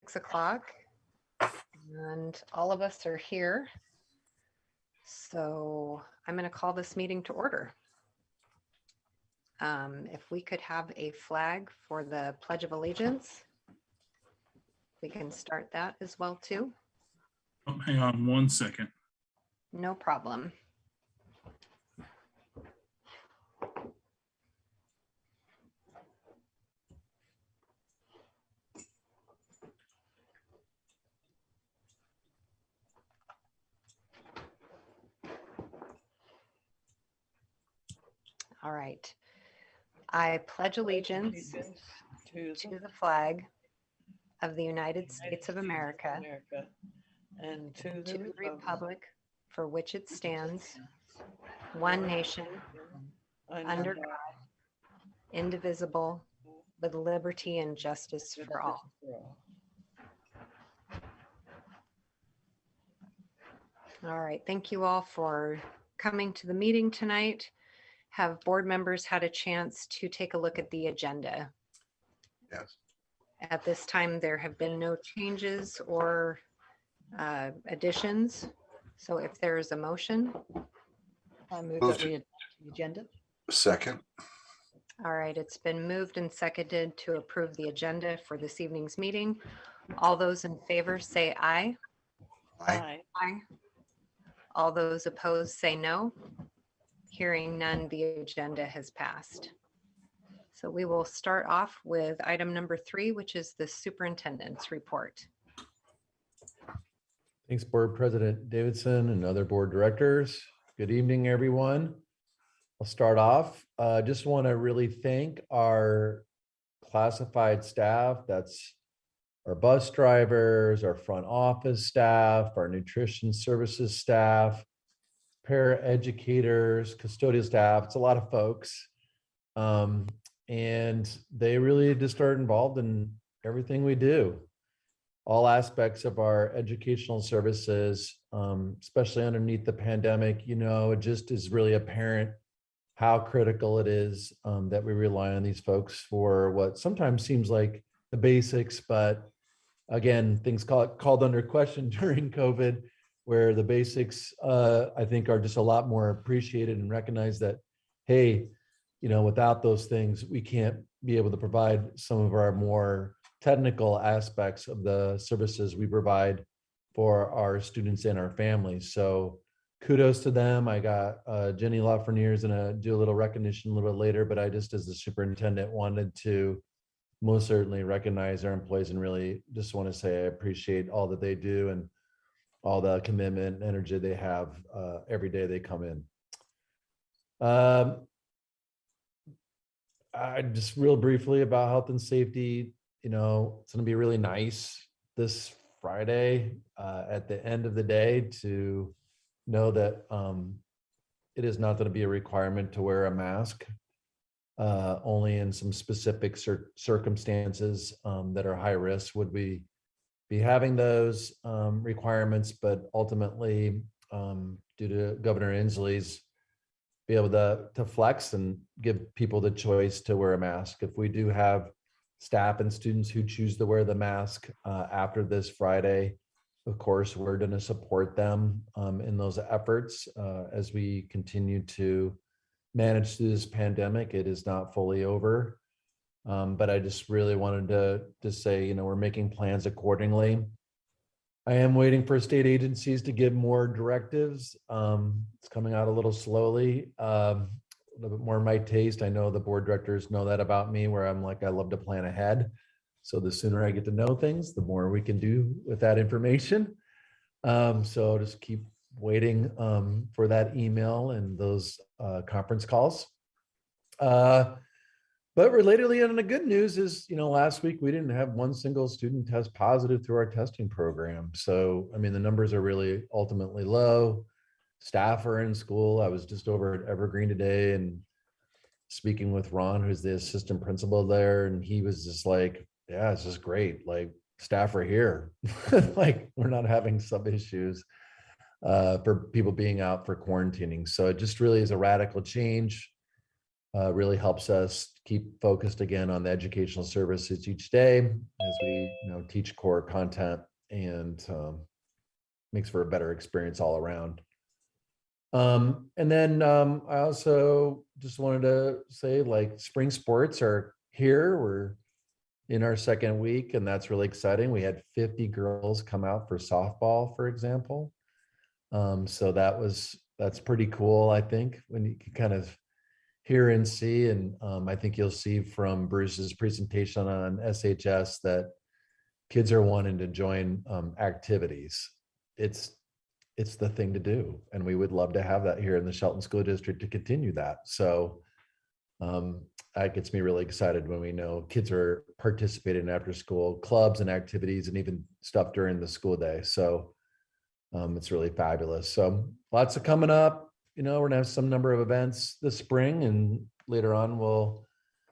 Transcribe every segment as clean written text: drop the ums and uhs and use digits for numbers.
6 o'clock and all of us are here. So I'm going to call this meeting to order. If we could have a flag for the Pledge of Allegiance, we can start that as well too. Oh, hang on 1 second. No problem. All right. I pledge allegiance to the flag of the United States of America and to to the republic for which it stands, one nation, under God, indivisible, with liberty and justice for all. All right, thank you all for coming to the meeting tonight. Have board members had a chance to take a look at the agenda? Yes. At this time, there have been no changes or additions. So if there is a motion. I move Move that we adopt the agenda. Second. All right, it's been moved and seconded to approve the agenda for this evening's meeting. All those in favor say aye. Aye. Aye. All those opposed say no. Hearing none, the agenda has passed. So we will start off with item number 3, which is the superintendent's report. Thanks, Board President Davidson and other board directors. Good evening, everyone. I'll start off. Just want to really thank our classified staff. That's our bus drivers, our front office staff, our nutrition services staff, para-educators, custodial staff. It's a lot of folks. And they really just are involved in everything we do. All aspects of our educational services, especially underneath the pandemic, it just is really apparent how critical it is that we rely on these folks for what sometimes seems like the basics, but again, things called under question during COVID, where the basics, I think, are just a lot more appreciated and recognized that, hey, without those things, we can't be able to provide some of our more technical aspects of the services we provide for our students and our families. So kudos to them. I got Jenny Lafreniere is going to do a little recognition a little bit later, but I just, as the superintendent, wanted to most certainly recognize our employees and really just want to say I appreciate all that they do and all the commitment and energy they have every day they come in. I just real briefly about health and safety, it's going to be really nice this Friday at the end of the day to know that it is not going to be a requirement to wear a mask, only in some specific circumstances that are high risk would we be having those requirements, but ultimately due to Governor Inslee's be able to flex and give people the choice to wear a mask. If we do have staff and students who choose to wear the mask after this Friday, of course, we're going to support them in those efforts as we continue to manage through this pandemic. It is not fully over, but I just really wanted to say, we're making plans accordingly. I am waiting for state agencies to give more directives. It's coming out a little slowly, a little bit more my taste. I know the board directors know that about me, where I'm like, I love to plan ahead. So the sooner I get to know things, the more we can do with that information. So I'll just keep waiting for that email and those conference calls. But relatedly, and the good news is, last week we didn't have one single student test positive through our testing program. So, the numbers are really ultimately low. Staff are in school. I was just over at Evergreen today and speaking with Ron, who's the assistant principal there. And he was just like, yeah, it's just great. Like, staff are here. Like, we're not having some issues for people being out for quarantining. So it just really is a radical change. Really helps us keep focused again on the educational services each day as we teach core content and makes for a better experience all around. And then I also just wanted to say, like, spring sports are here. We're in our second week, and that's really exciting. We had 50 girls come out for softball, for example. So that's pretty cool, I think, when you can kind of hear and see. And I think you'll see from Bruce's presentation on SHS that kids are wanting to join activities. It's the thing to do. And we would love to have that here in the Shelton School District to continue that. So that gets me really excited when we know kids are participating in after school clubs and activities and even stuff during the school day. So it's really fabulous. So lots of coming up. We're gonna have some number of events this spring, and later on we'll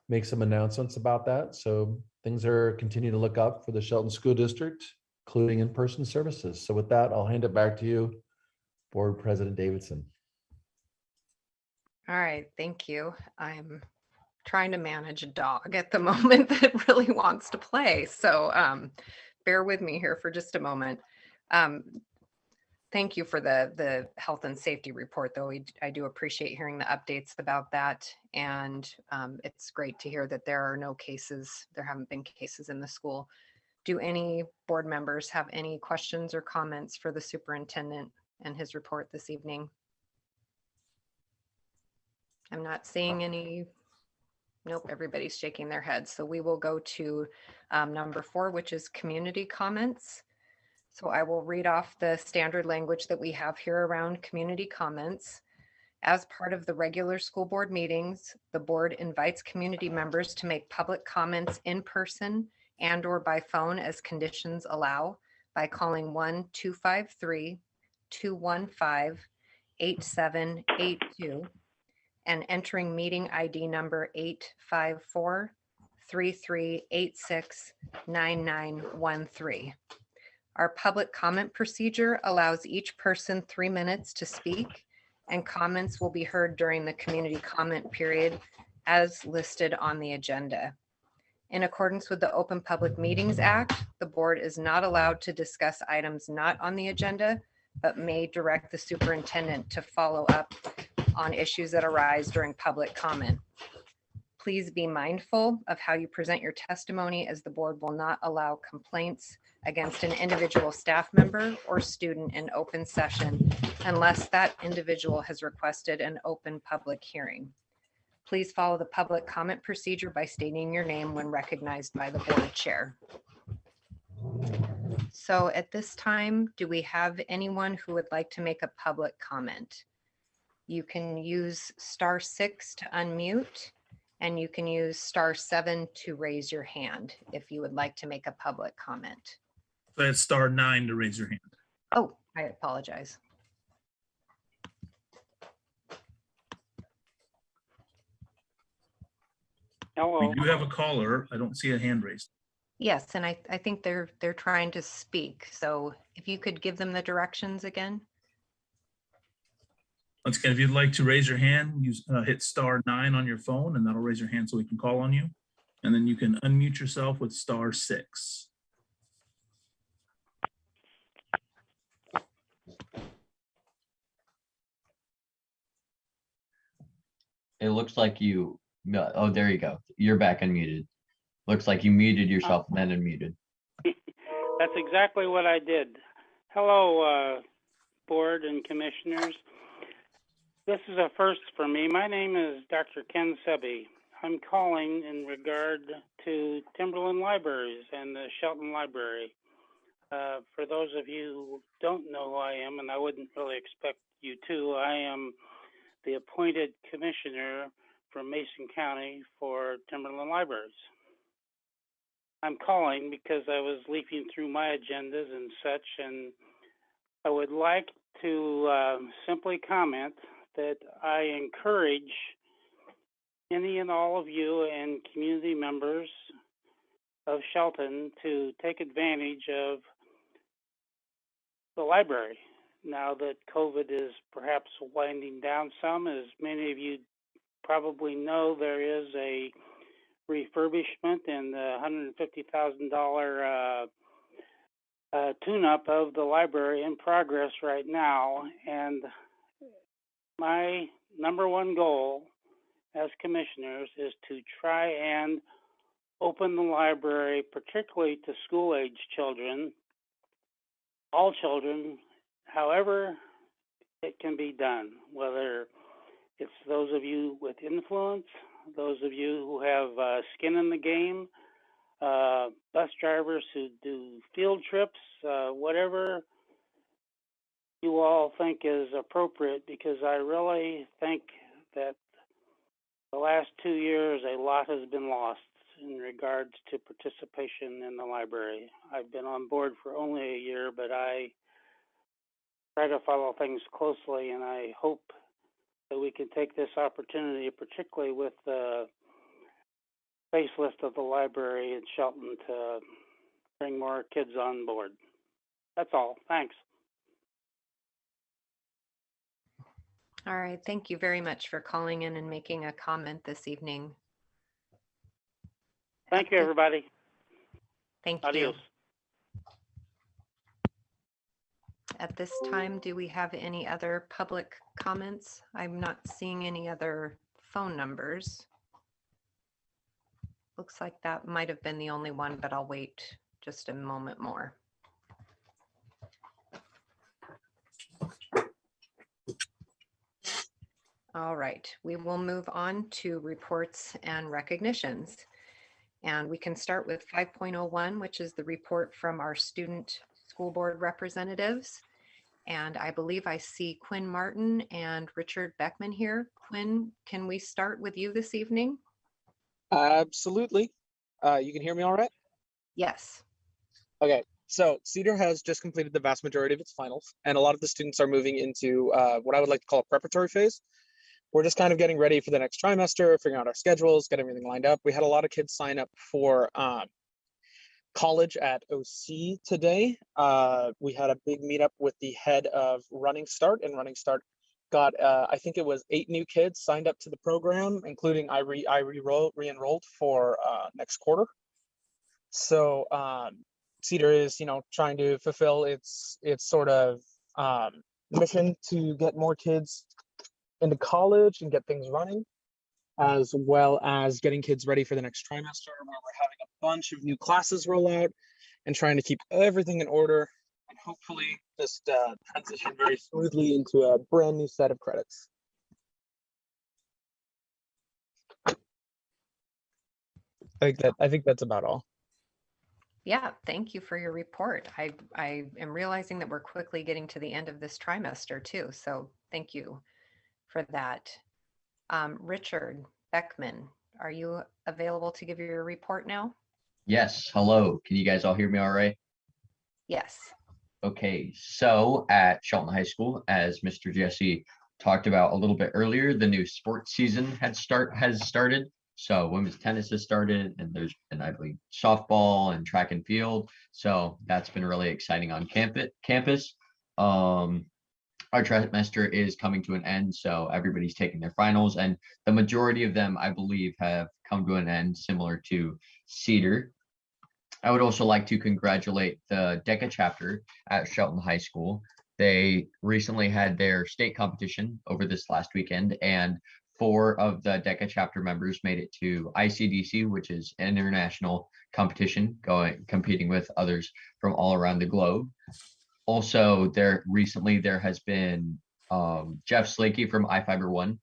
make some announcements about that. So things are continuing to look up for the Shelton School District, including in-person services. So with that, I'll hand it back to you, Board President Davidson. All right, thank you. I'm trying to manage a dog at the moment that really wants to play. So bear with me here for just a moment. Thank you for the health and safety report, though. I do appreciate hearing the updates about that. And it's great to hear that there haven't been cases in the school. Do any board members have any questions or comments for the superintendent and his report this evening? I'm not seeing any. Nope, everybody's shaking their heads. So we will go to number 4, which is community comments. So I will read off the standard language that we have here around community comments. As part of the regular school board meetings, the board invites community members to make public comments in person and or by phone as conditions allow by calling 1-253-215-8782 and entering meeting ID number 854-3386-9913. Our public comment procedure allows each person 3 minutes to speak, and comments will be heard during the community comment period as listed on the agenda. In accordance with the Open Public Meetings Act, the board is not allowed to discuss items not on the agenda, but may direct the superintendent to follow up on issues that arise during public comment. Please be mindful of how you present your testimony, as the board will not allow complaints against an individual staff member or student in open session unless that individual has requested an open public hearing. Please follow the public comment procedure by stating your name when recognized by the board chair. So at this time, do we have anyone who would like to make a public comment? You can use *6 to unmute, and you can use *7 to raise your hand if you would like to make a public comment. So that's *9 to raise your hand. Oh, I apologize. Hello. We do have a caller. I don't see a hand raised. Yes, and I think they're trying to speak. So if you could give them the directions again. Once again, if you'd like to raise your hand, use hit *9 on your phone, and that'll raise your hand so we can call on you. And then you can unmute yourself with *6. It looks like you, oh, there you go. You're back unmuted. Looks like you muted yourself and then unmuted. That's exactly what I did. Hello, board and commissioners. This is a first for me. My name is Dr. Ken Sebi. I'm calling in regard to Timberland Libraries and the Shelton Library. For those of you who don't know who I am, and I wouldn't really expect you to, I am the appointed commissioner from Mason County for Timberland Libraries. I'm calling because I was leafing through my agendas and such, and I would like to simply comment that I encourage any and all of you and community members of Shelton to take advantage of the library. Now that COVID is perhaps winding down some, as many of you probably know, there is a refurbishment and the $150,000 tune-up of the library in progress right now. And my number one goal as commissioners is to try and open the library, particularly to school-age children, all children, however it can be done, whether it's those of you with influence, those of you who have skin in the game, bus drivers who do field trips, whatever you all think is appropriate, because I really think that the last 2 years a lot has been lost in regards to participation in the library. I've been on board for only a year, but I try to follow things closely, and I hope that we can take this opportunity, particularly with the facelift of the library in Shelton, to bring more kids on board. That's all. Thanks. All right, thank you very much for calling in and making a comment this evening. Thank you, everybody. Thank you. Adios. At this time, do we have any other public comments? I'm not seeing any other phone numbers. Looks like that might have been the only one, but I'll wait just a moment more. All right, we will move on to reports and recognitions. And we can start with 5.01, which is the report from our student school board representatives. And I believe I see Quinn Martin and Richard Beckman here. Quinn, can we start with you this evening? Absolutely. You can hear me all right? Yes. Okay, so Cedar has just completed the vast majority of its finals, and a lot of the students are moving into what I would like to call a preparatory phase. We're just kind of getting ready for the next trimester, figuring out our schedules, getting everything lined up. We had a lot of kids sign up for college at OC today. We had a big meetup with the head of Running Start, and Running Start got, I think it was 8 new kids signed up to the program, including I re-enrolled for next quarter. So Cedar is, trying to fulfill its sort of mission to get more kids into college and get things running, as well as getting kids ready for the next trimester, where we're having a bunch of new classes roll out and trying to keep everything in order and hopefully just transition very smoothly into a brand new set of credits. I think that's about all. Yeah, thank you for your report. I am realizing that we're quickly getting to the end of this trimester too. So thank you for that. Richard Beckman, are you available to give your report now? Yes, hello. Can you guys all hear me all right? Yes. Okay, so at Shelton High School, as Mr. Jesse talked about a little bit earlier, the new sports season has started. So women's tennis has started, and there's been, I believe, softball and track and field. So that's been really exciting on campus. Our trimester is coming to an end, so everybody's taking their finals, and the majority of them, I believe, have come to an end, similar to Cedar. I would also like to congratulate the DECA chapter at Shelton High School. They recently had their state competition over this last weekend, and 4 of the DECA chapter members made it to ICDC, which is an international competition, competing with others from all around the globe. Also, there has been Jeff Slakey from iFiber One.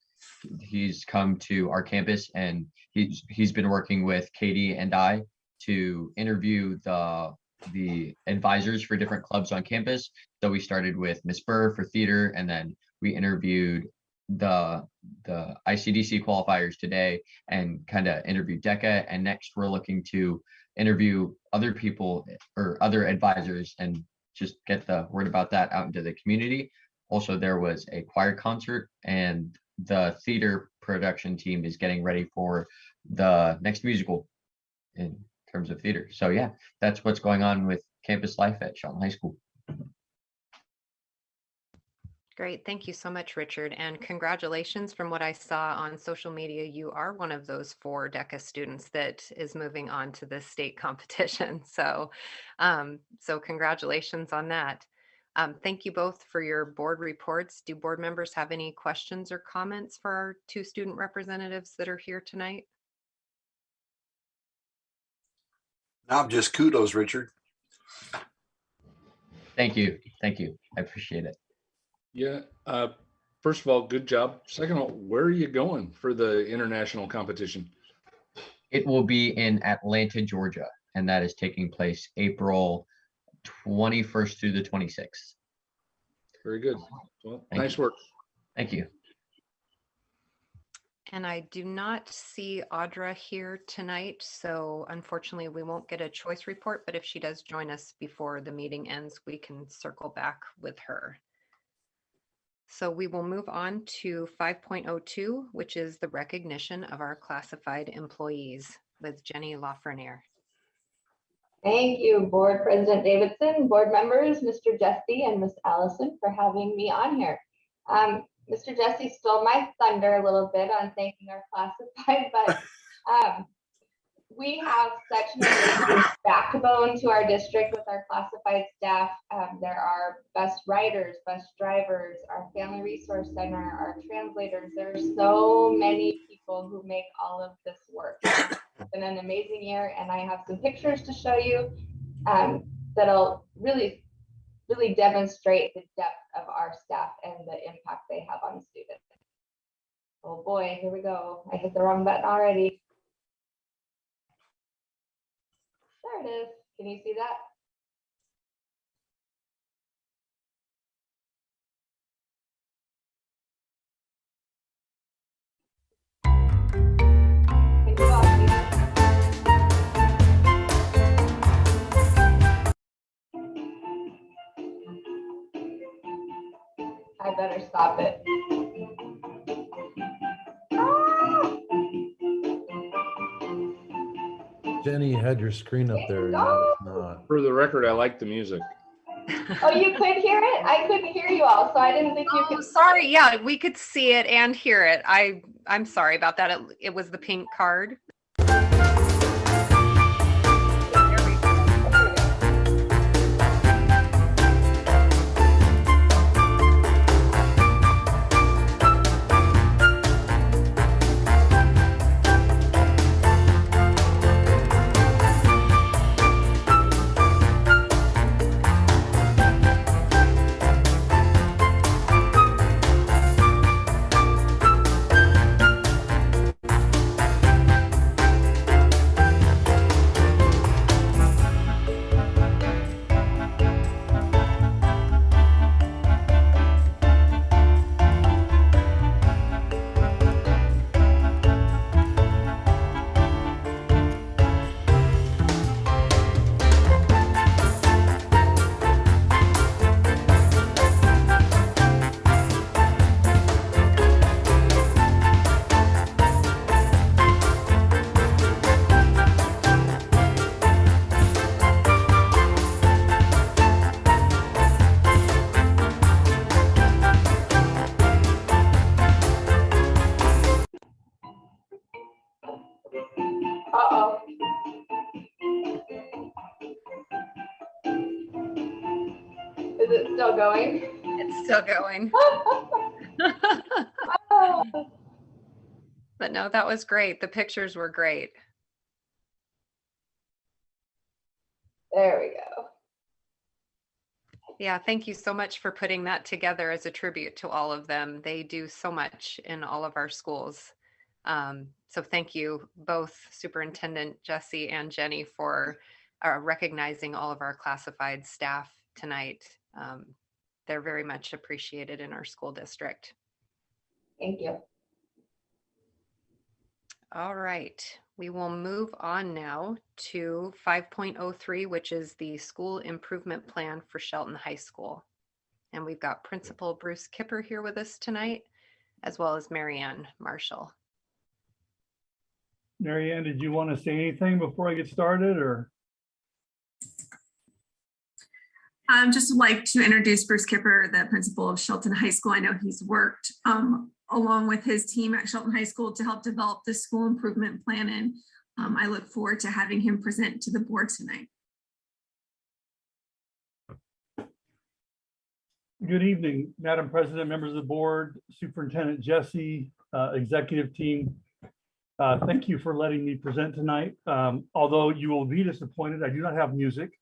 He's come to our campus, and he's been working with Katie and I to interview the advisors for different clubs on campus. So we started with Miss Burr for theater, and then we interviewed the ICDC qualifiers today and kind of interviewed DECA. And next we're looking to interview other people or other advisors and just get the word about that out into the community. Also, there was a choir concert, and the theater production team is getting ready for the next musical in terms of theater. So yeah, that's what's going on with campus life at Shelton High School. Great. Thank you so much, Richard. And congratulations. From what I saw on social media, you are one of those 4 DECA students that is moving on to the state competition. So, so congratulations on that. Thank you both for your board reports. Do board members have any questions or comments for our 2 student representatives that are here tonight? Now just kudos, Richard. Thank you. Thank you. I appreciate it. Yeah. First of all, good job. Second of all, where are you going for the international competition? It will be in Atlanta, Georgia, and that is taking place April 21st through the 26th. Very good. Well, Thank nice you. work. Thank you. And I do not see Audra here tonight, so unfortunately we won't get a choice report, but if she does join us before the meeting ends, we can circle back with her. So we will move on to 5.02, which is the recognition of our classified employees with Jenny Lafreniere. Thank you, Board President Davidson, board members, Mr. Jesse and Miss Allison for having me on here. Mr. Jesse stole my thunder a little bit on thanking our classified, but we have such an amazing backbone to our district with our classified staff. There are bus riders, bus drivers, our family resource center, our translators. There's so many people who make all of this work. It's been an amazing year, and I have some pictures to show you that'll really demonstrate the depth of our staff and the impact they have on students. Oh boy, here we go. I hit the wrong button already. There it is. Can you see that? Can you all see that? I better stop it. Ah! Jenny, you had your screen up there. and now it's not. For the record, I like the music. Oh, you could hear it? I couldn't hear you all, so I didn't think you Oh, could. sorry. Yeah, we could see it and hear it. I'm sorry about that. It was the pink card. Uh-oh. Is it still going? It's still going. Oh. But no, that was great. The pictures were great. There we go. Yeah, thank you so much for putting that together as a tribute to all of them. They do so much in all of our schools. So thank you both, Superintendent Jesse and Jenny, for recognizing all of our classified staff tonight. They're very much appreciated in our school district. Thank you. All right, we will move on now to 5.03, which is the school improvement plan for Shelton High School. And we've got Principal Bruce Kipper here with us tonight, as well as Marianne Marshall. Marianne, did you want to say anything before I get started, or? Just would like to introduce Bruce Kipper, the principal of Shelton High School. I know he's worked along with his team at Shelton High School to help develop the school improvement plan, and I look forward to having him present to the board tonight. Good evening, Madam President, members of the board, Superintendent Jesse, executive team. Thank you for letting me present tonight. Although you will be disappointed, I do not have music.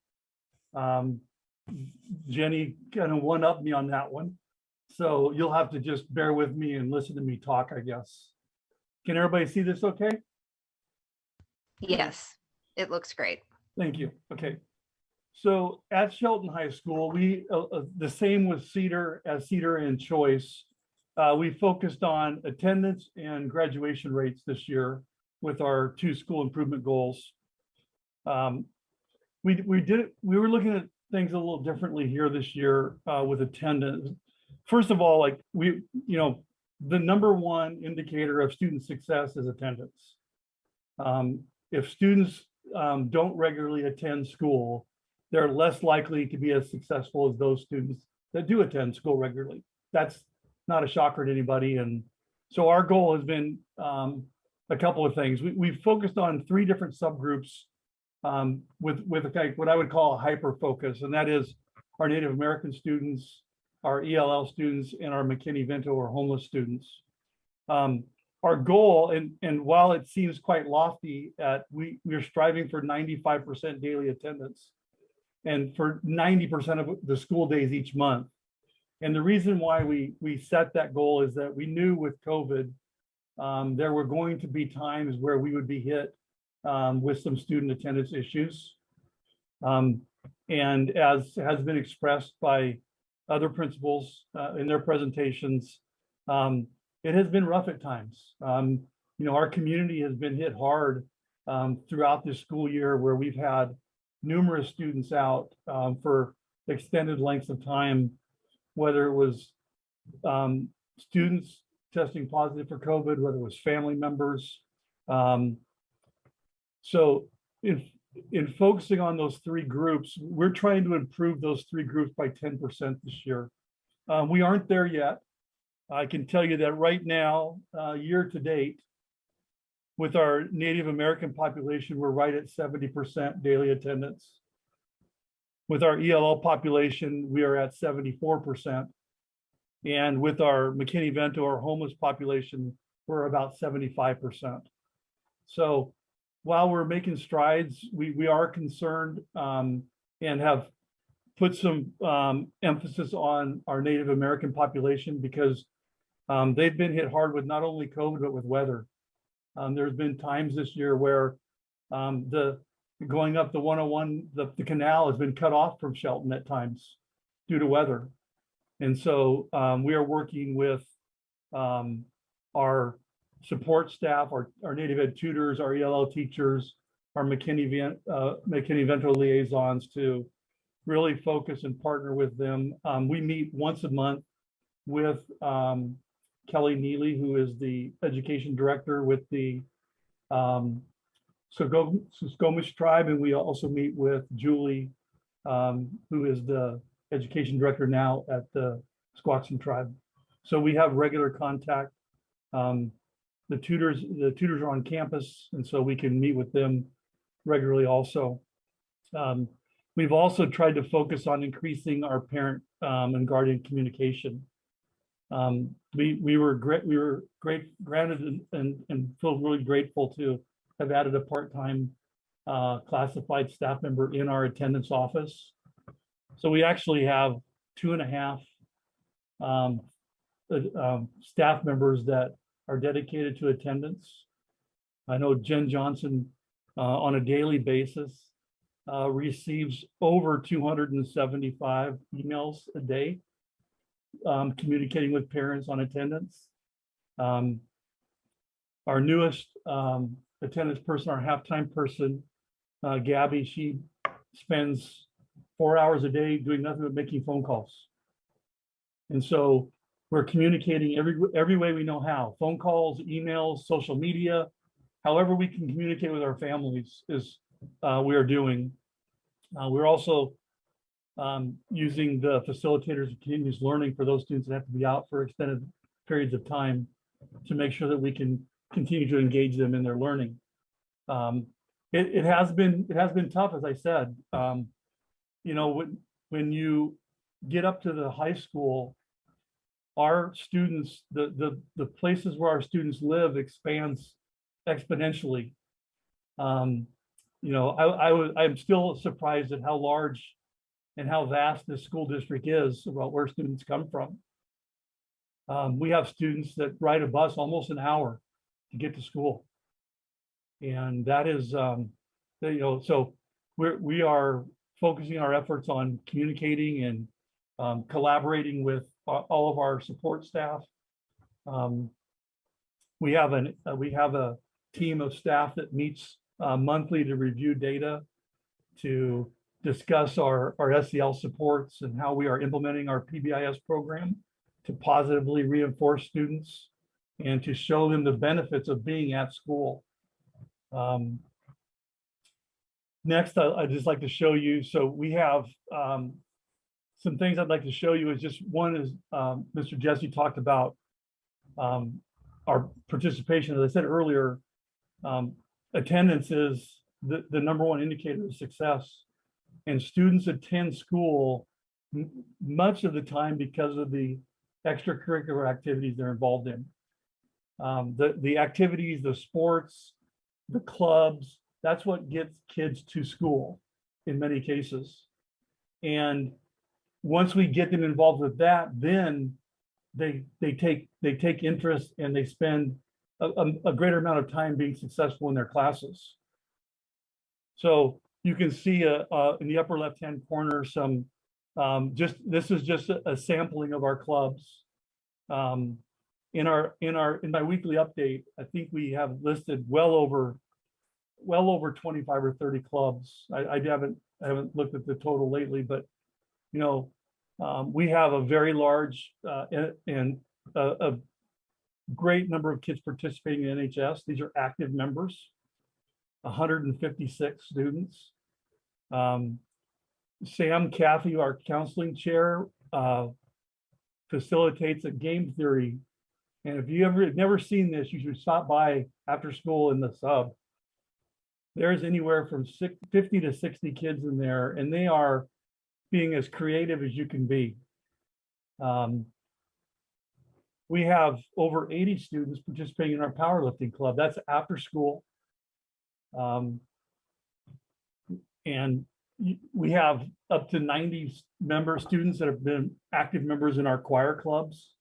Jenny kind of one-upped me on that one. So you'll have to just bear with me and listen to me talk, I guess. Can everybody see this okay? Yes, it looks great. Thank you. Okay. So at Shelton High School, we, the same with Cedar and Choice, we focused on attendance and graduation rates this year with our 2 school improvement goals. We were looking at things a little differently here this year with attendance. First of all, like the number one indicator of student success is attendance. If students don't regularly attend school, they're less likely to be as successful as those students that do attend school regularly. That's not a shocker to anybody. And so our goal has been a couple of things. We've focused on 3 different subgroups with what I would call a hyper focus, and that is our Native American students, our ELL students, and our McKinney-Vento or homeless students. Our goal, and while it seems quite lofty, we're striving for 95% daily attendance and for 90% of the school days each month. And the reason why we set that goal is that we knew with COVID, there were going to be times where we would be hit with some student attendance issues. And as has been expressed by other principals in their presentations, it has been rough at times. Our community has been hit hard throughout this school year where we've had numerous students out for extended lengths of time, whether it was students testing positive for COVID, whether it was family members. So in focusing on those 3 groups, we're trying to improve those 3 groups by 10% this year. We aren't there yet. I can tell you that right now, year to date, with our Native American population, we're right at 70% daily attendance. With our ELL population, we are at 74%. And with our McKinney-Vento or homeless population, we're about 75%. So while we're making strides, we are concerned and have put some emphasis on our Native American population because they've been hit hard with not only COVID, but with weather. There's been times this year where going up the 101, the canal has been cut off from Shelton at times due to weather. And so we are working with our support staff, our Native Ed tutors, our ELL teachers, our McKinney-Vento liaisons to really focus and partner with them. We meet once a month with Kelly Neely, who is the education director with the Skokomish tribe, and we also meet with Julie, who is the education director now at the Squaxin tribe. So we have regular contact. The tutors are on campus, and so we can meet with them regularly also. We've also tried to focus on increasing our parent and guardian communication. We were granted and feel really grateful to have added a part-time classified staff member in our attendance office. So we actually have 2.5 staff members that are dedicated to attendance. I know Jen Johnson on a daily basis receives over 275 emails a day communicating with parents on attendance. Our newest attendance person, our halftime person, Gabby, she spends 4 hours a day doing nothing but making phone calls. And so we're communicating every way we know how. Phone calls, emails, social media, however we can communicate with our families is we are doing. We're also using the facilitators of continuous learning for those students that have to be out for extended periods of time to make sure that we can continue to engage them in their learning. It has been tough, as I said. You know, when you get up to the high school, our students, the places where our students live expands exponentially. You know, I'm still surprised at how large and how vast this school district is about where students come from. We have students that ride a bus almost an hour to get to school. And that is, you know, so we are focusing our efforts on communicating and collaborating with all of our support staff. We have a team of staff that meets monthly to review data, to discuss our SEL supports and how we are implementing our PBIS program to positively reinforce students and to show them the benefits of being at school. Next, I'd just like to show you, so we have some things I'd like to show you. Is just one is Mr. Jesse talked about our participation. As I said earlier, attendance is the number one indicator of success. And students attend school much of the time because of the extracurricular activities they're involved in. The activities, the sports, the clubs, that's what gets kids to school in many cases. And once we get them involved with that, then they take interest and they spend a greater amount of time being successful in their classes. So you can see in the upper left-hand corner some this is just a sampling of our clubs. In my weekly update, I think we have listed well over 25 or 30 clubs. I haven't looked at the total lately, but you know, we have a very large and a great number of kids participating in NHS. These are active members, 156 students. Sam Caffey, our counseling chair, facilitates a game theory. And if you have never seen this, you should stop by after school in the sub. There's anywhere from 50 to 60 kids in there, and they are being as creative as you can be. We have over 80 students participating in our powerlifting club. That's after school. And we have up to 90 students that have been active members in our choir clubs.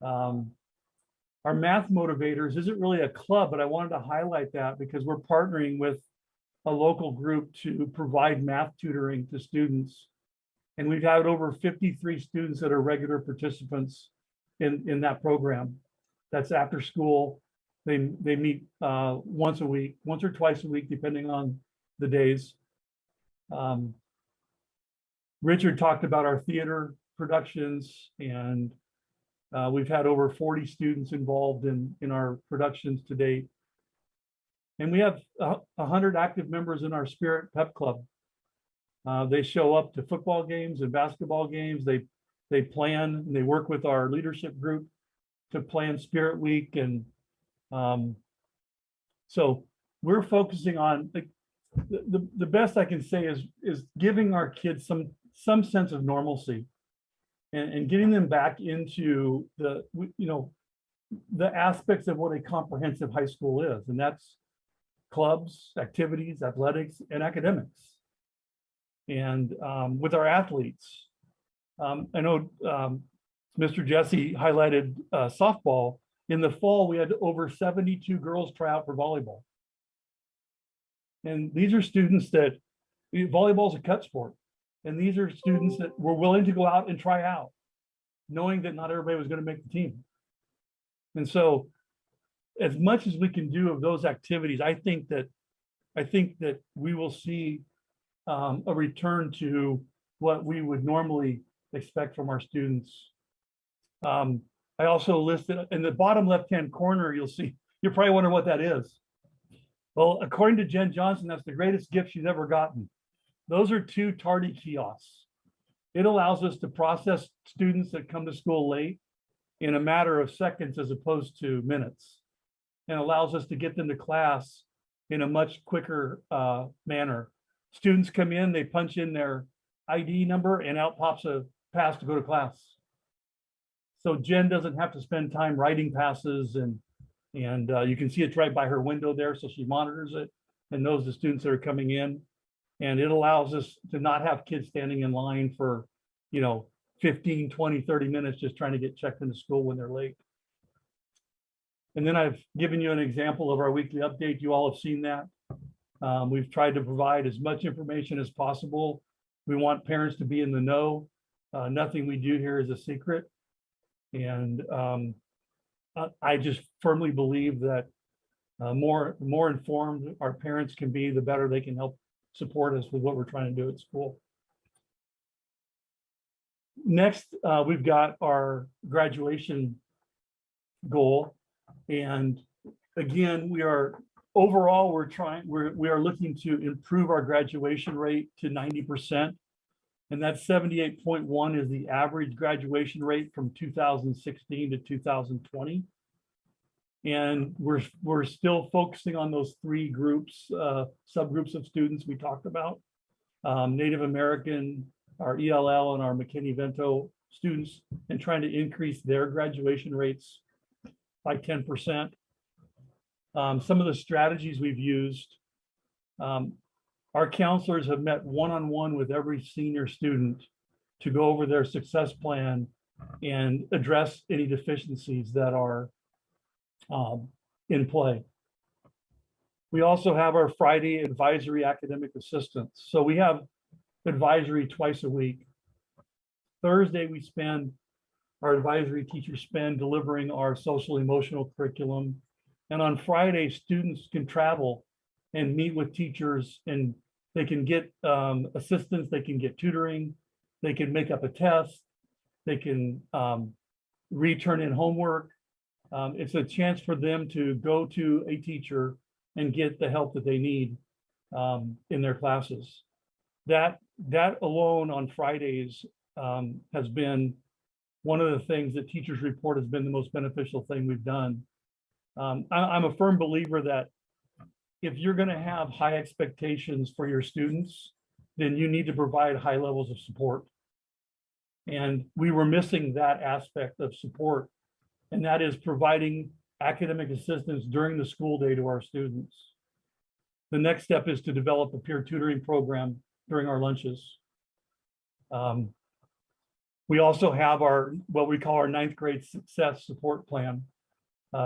Our math motivators isn't really a club, but I wanted to highlight that because we're partnering with a local group to provide math tutoring to students. And we've had over 53 students that are regular participants in that program. That's after school. They meet once or twice a week, depending on the days. Richard talked about our theater productions, and we've had over 40 students involved in our productions to date. And we have 100 active members in our Spirit Pep Club. They show up to football games and basketball games. They plan and they work with our leadership group to plan Spirit Week. And so we're focusing on the best I can say is giving our kids some sense of normalcy and getting them back into the aspects of what a comprehensive high school is, and that's clubs, activities, athletics, and academics. And with our athletes, I know Mr. Jesse highlighted softball. In the fall, we had over 72 girls try out for volleyball. And these are students that volleyball is a cut sport. And these are students that were willing to go out and try out, knowing that not everybody was going to make the team. And so as much as we can do of those activities, I think that we will see a return to what we would normally expect from our students. I also listed in the bottom left-hand corner, you'll probably wonder what that is. Well, according to Jen Johnson, that's the greatest gift she's ever gotten. Those are 2 tardy kiosks. It allows us to process students that come to school late in a matter of seconds as opposed to minutes, and allows us to get them to class in a much quicker manner. Students come in, they punch in their ID number, and out pops a pass to go to class. So Jen doesn't have to spend time writing passes, and you can see it's right by her window there, so she monitors it and knows the students that are coming in. And it allows us to not have kids standing in line for, 15, 20, 30 minutes just trying to get checked into school when they're late. And then I've given you an example of our weekly update. You all have seen that. We've tried to provide as much information as possible. We want parents to be in the know. Nothing we do here is a secret. And I just firmly believe that more informed our parents can be, the better they can help support us with what we're trying to do at school. Next, we've got our graduation goal. And again, we are looking to improve our graduation rate to 90%. And that 78.1 is the average graduation rate from 2016 to 2020. And we're still focusing on those three groups, subgroups of students we talked about. Native American, our ELL, and our McKinney-Vento students, and trying to increase their graduation rates by 10%. Some of the strategies we've used, our counselors have met one-on-one with every senior student to go over their success plan and address any deficiencies that are in play. We also have our Friday advisory academic assistance. So we have advisory twice a week. Thursday, our advisory teachers spend delivering our social emotional curriculum. And on Friday, students can travel and meet with teachers, and they can get assistance, they can get tutoring, they can make up a test, they can return in homework. It's a chance for them to go to a teacher and get the help that they need in their classes. That alone on Fridays has been one of the things that teachers report has been the most beneficial thing we've done. I'm a firm believer that if you're going to have high expectations for your students, then you need to provide high levels of support. And we were missing that aspect of support, and that is providing academic assistance during the school day to our students. The next step is to develop a peer tutoring program during our lunches. We also have what we call our 9th grade success support plan.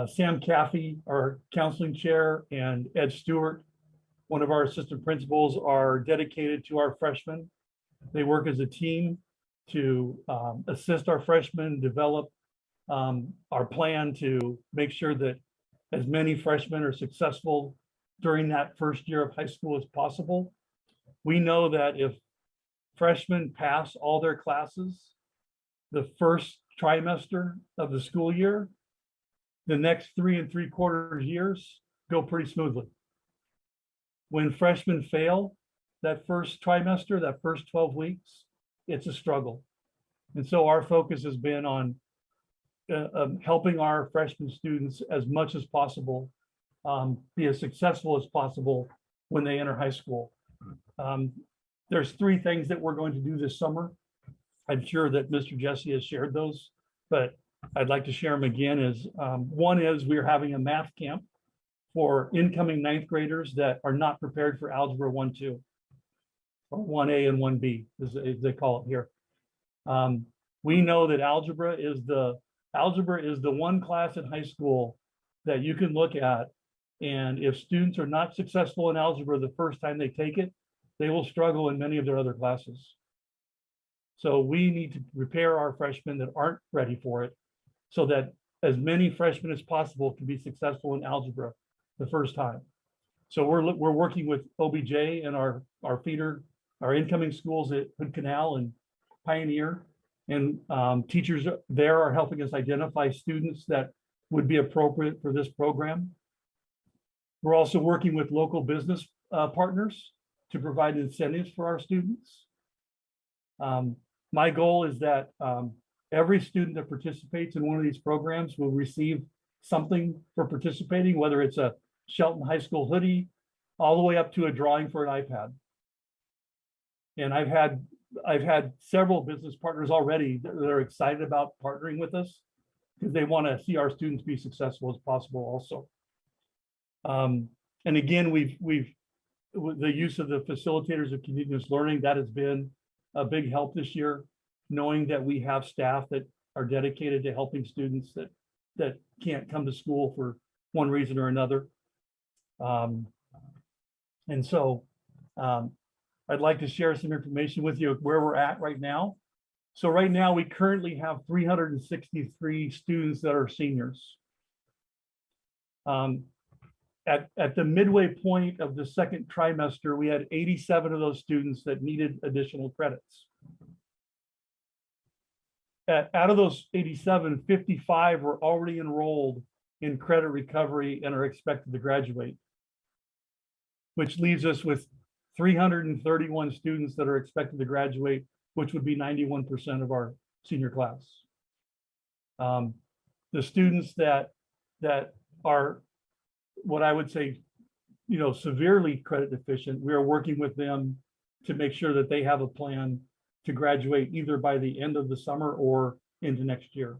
Sam Caffey, our counseling chair, and Ed Stewart, one of our assistant principals, are dedicated to our freshmen. They work as a team to assist our freshmen develop our plan to make sure that as many freshmen are successful during that first year of high school as possible. We know that if freshmen pass all their classes the first trimester of the school year, the next 3 3/4 years go pretty smoothly. When freshmen fail that first trimester, that first 12 weeks, it's a struggle. And so our focus has been on helping our freshman students as much as possible be as successful as possible when they enter high school. There's 3 things that we're going to do this summer. I'm sure that Mr. Jesse has shared those, but I'd like to share them again. One is we're having a math camp for incoming 9th graders that are not prepared for Algebra 1-2, or 1A and 1B, as they call it here. We know that algebra is the one class in high school that you can look at, and if students are not successful in algebra the first time they take it, they will struggle in many of their other classes. So we need to prepare our freshmen that aren't ready for it so that as many freshmen as possible can be successful in algebra the first time. So we're working with OBJ and our feeder, our incoming schools at Hood Canal and Pioneer, and teachers there are helping us identify students that would be appropriate for this program. We're also working with local business partners to provide incentives for our students. My goal is that every student that participates in one of these programs will receive something for participating, whether it's a Shelton High School hoodie, all the way up to a drawing for an iPad. And I've had several business partners already that are excited about partnering with us because they want to see our students be successful as possible also. And again, we've the use of the facilitators of continuous learning, that has been a big help this year, knowing that we have staff that are dedicated to helping students that can't come to school for one reason or another. And so I'd like to share some information with you of where we're at right now. So right now, we currently have 363 students that are seniors. At the midway point of the second trimester, we had 87 of those students that needed additional credits. Out of those 87, 55 were already enrolled in credit recovery and are expected to graduate, which leaves us with 331 students that are expected to graduate, which would be 91% of our senior class. The students that are what I would say, severely credit deficient, we are working with them to make sure that they have a plan to graduate either by the end of the summer or into next year.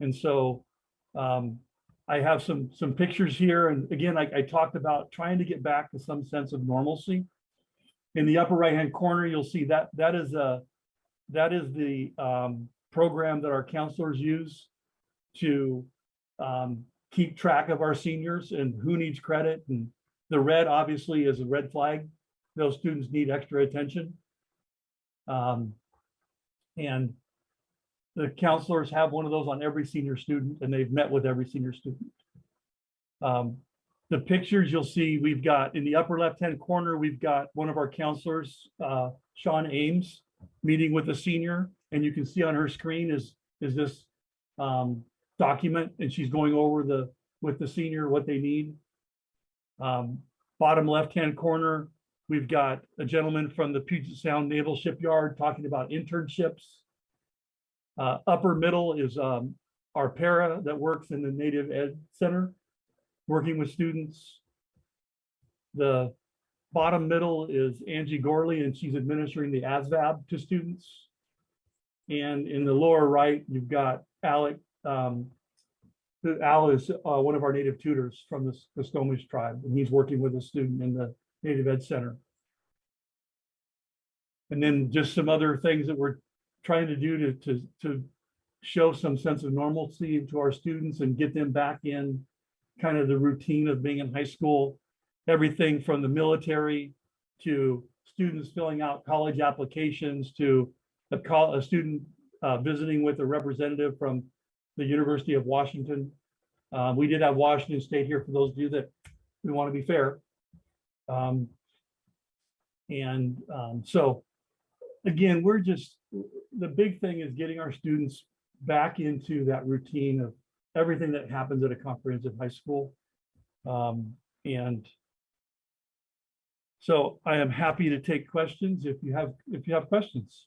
And so I have some pictures here. And again, I talked about trying to get back to some sense of normalcy. In the upper right-hand corner, you'll see that is the program that our counselors use to keep track of our seniors and who needs credit. And the red obviously is a red flag. Those students need extra attention. And the counselors have one of those on every senior student, and they've met with every senior student. The pictures you'll see, we've got in the upper left-hand corner, we've got one of our counselors, Sean Ames, meeting with a senior, and you can see on her screen is this document, and she's going over with the senior what they need. Bottom left-hand corner, we've got a gentleman from the Puget Sound Naval Shipyard talking about internships. Upper middle is our para that works in the Native Ed Center, working with students. The bottom middle is Angie Gorley, and she's administering the ASVAB to students. And in the lower right, you've got Alec. Al is one of our native tutors from the Snohomish tribe, and he's working with a student in the Native Ed Center. And then just some other things that we're trying to do to show some sense of normalcy to our students and get them back in kind of the routine of being in high school. Everything from the military to students filling out college applications to a student visiting with a representative from the University of Washington. We did have Washington State here for those of you that we want to be fair. So again, the big thing is getting our students back into that routine of everything that happens at a comprehensive high school. And so I am happy to take questions if you have questions.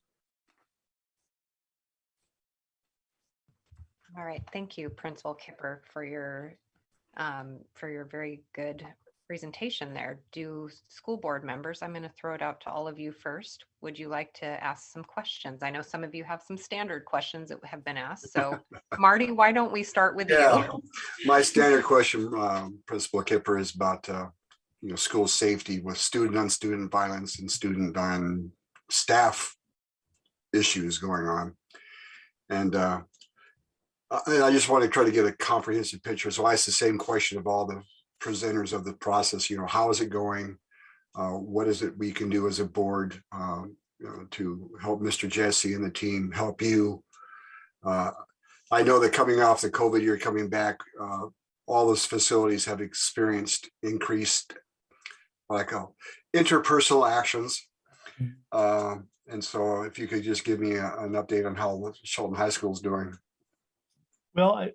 All right, thank you, Principal Kipper, for your very good presentation there. Do school board members, I'm going to throw it out to all of you first. Would you like to ask some questions? I know some of you have some standard questions that have been asked. So Marty, why don't we start with you? My standard question, Principal Kipper, is about school safety with student on student violence and student on staff issues going on. And I just want to try to get a comprehensive picture. So I ask the same question of all the presenters of the process. How is it going? What is it we can do as a board to help Mr. Jesse and the team help you? I know that coming off the COVID year, coming back, all those facilities have experienced increased interpersonal actions. And so if you could just give me an update on how Shelton High School is doing. Well,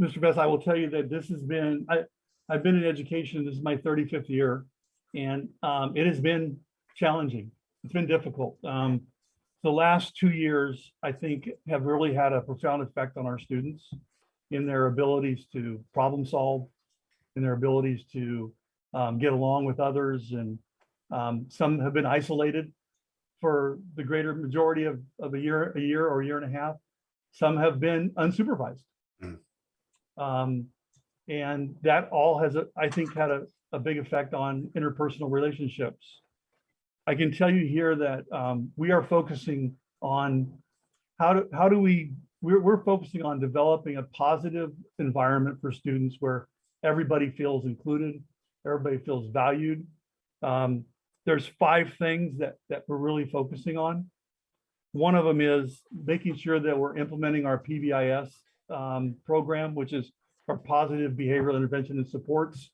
Mr. Beth, I will tell you that this has been, I've been in education, this is my 35th year, and it has been challenging. It's been difficult. the last 2 years, I think, have really had a profound effect on our students in their abilities to problem solve, in their abilities to get along with others. And some have been isolated for the greater majority of a year or a year and a half. Some have been unsupervised. And that all has, I think, had a big effect on interpersonal relationships. I can tell you here that we are focusing on we're focusing on developing a positive environment for students where everybody feels included, everybody feels valued. There's 5 things that we're really focusing on. One of them is making sure that we're implementing our PBIS program, which is our positive behavioral intervention and supports,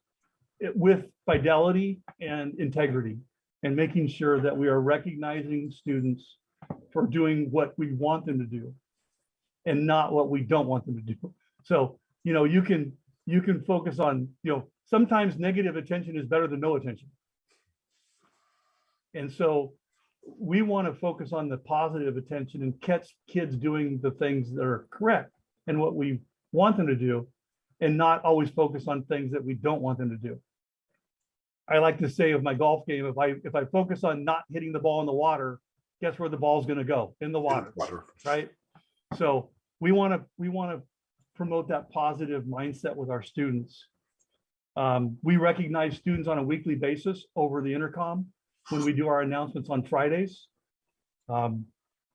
with fidelity and integrity, and making sure that we are recognizing students for doing what we want them to do and not what we don't want them to do. So, you can focus on, sometimes negative attention is better than no attention. And so we want to focus on the positive attention and catch kids doing the things that are correct and what we want them to do, and not always focus on things that we don't want them to do. I like to say of my golf game, if I focus on not hitting the ball in the water, guess where the ball's going to go? In the water, right? So we want to promote that positive mindset with our students. We recognize students on a weekly basis over the intercom when we do our announcements on Fridays.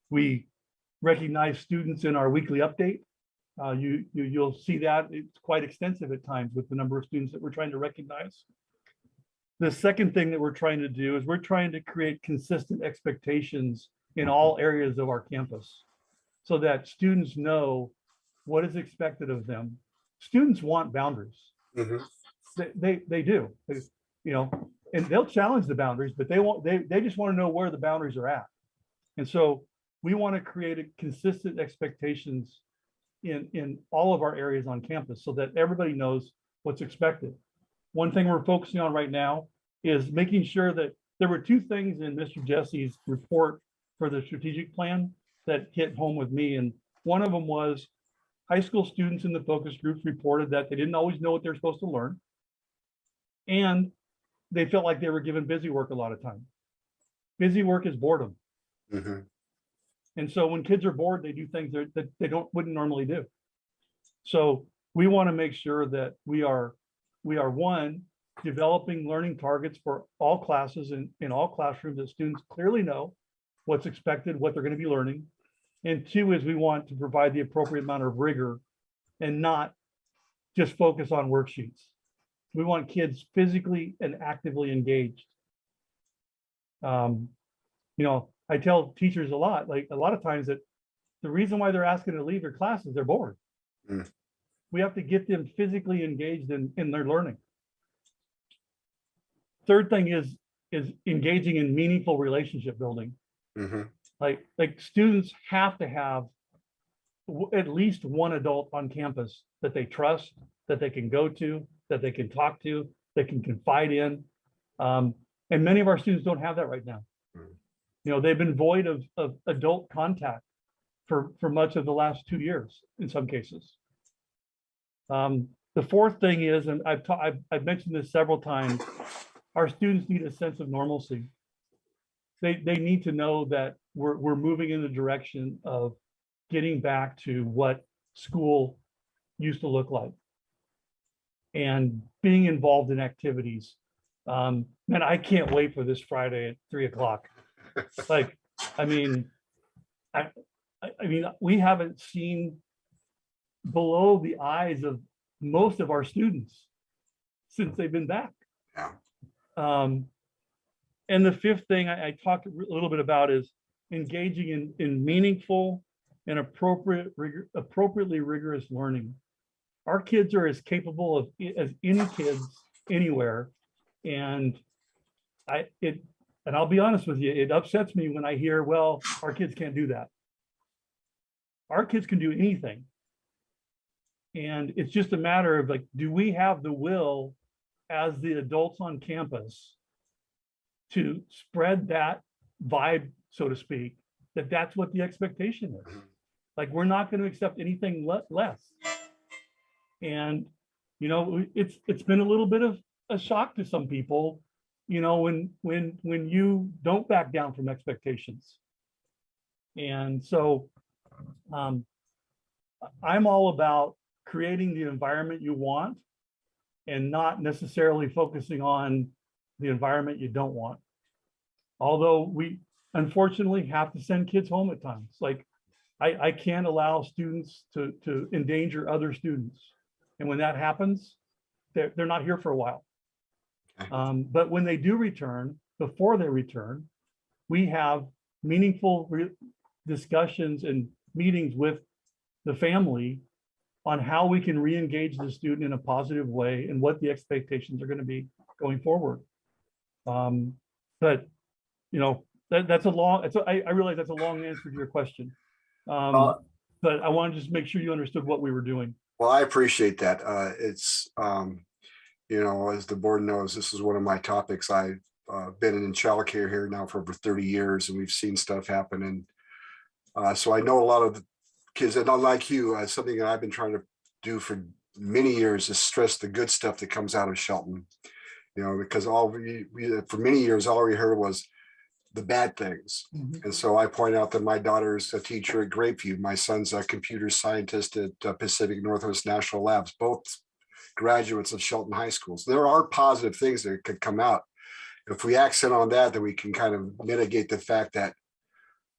We recognize students in our weekly update. You'll see that it's quite extensive at times with the number of students that we're trying to recognize. The second thing that we're trying to do is we're trying to create consistent expectations in all areas of our campus so that students know what is expected of them. Students want boundaries. They do, and they'll challenge the boundaries, but they just want to know where the boundaries are at. And so we want to create consistent expectations in all of our areas on campus so that everybody knows what's expected. One thing we're focusing on right now is making sure that there were 2 things in Mr. Jesse's report for the strategic plan that hit home with me. And one of them was high school students in the focus groups reported that they didn't always know what they're supposed to learn. And they felt like they were given busy work a lot of time. Busy work is boredom. And so when kids are bored, they do things that they wouldn't normally do. So we want to make sure that we are one, developing learning targets for all classes in all classrooms that students clearly know what's expected, what they're going to be learning. And 2 is we want to provide the appropriate amount of rigor and not just focus on worksheets. We want kids physically and actively engaged. I tell teachers a lot of times that the reason why they're asking to leave their class is they're bored. We have to get them physically engaged in their learning. Third thing is engaging in meaningful relationship building. Like students have to have at least one adult on campus that they trust, that they can go to, that they can talk to, they can confide in. And many of our students don't have that right now. They've been void of adult contact for much of the last 2 years in some cases. The fourth thing is, and I've mentioned this several times, our students need a sense of normalcy. They need to know that we're moving in the direction of getting back to what school used to look like and being involved in activities. Man, I can't wait for this Friday at 3:00. We haven't seen below the eyes of most of our students since they've been back. And the fifth thing I talked a little bit about is engaging in meaningful and appropriately rigorous learning. Our kids are as capable as any kids anywhere. And I'll be honest with you, it upsets me when I hear, well, our kids can't do that. Our kids can do anything. And it's just a matter of do we have the will as the adults on campus to spread that vibe, so to speak, that that's what the expectation is. Mhm. Like, we're not going to accept anything less. And, you know, it's been a little bit of a shock to some people, you know, when you don't back down from expectations. And so I'm all about creating the environment you want and not necessarily focusing on the environment you don't want. Although we unfortunately have to send kids home at times. Like, I can't allow students to endanger other students. And when that happens, they're not here for a while. But when they do return, before they return, we have meaningful discussions and meetings with the family on how we can re-engage the student in a positive way and what the expectations are going to be going forward. But, you know, that's a long, I realize that's a long answer to your question. But I want to just make sure you understood what we were doing. Well, I appreciate that. It's, you know, as the board knows, this is one of my topics. I've been in childcare here now for over 30 years, and we've seen stuff happen. And so I know a lot of the kids, and unlike you, something that I've been trying to do for many years is stress the good stuff that comes out of Shelton. You know, because all we for many years, all we heard was the bad things. And so I point out that my daughter's a teacher at Grapeview. My son's a computer scientist at Pacific Northwest National Labs, both graduates of Shelton High School. So there are positive things that could come out. If we accent on that, then we can kind of mitigate the fact that,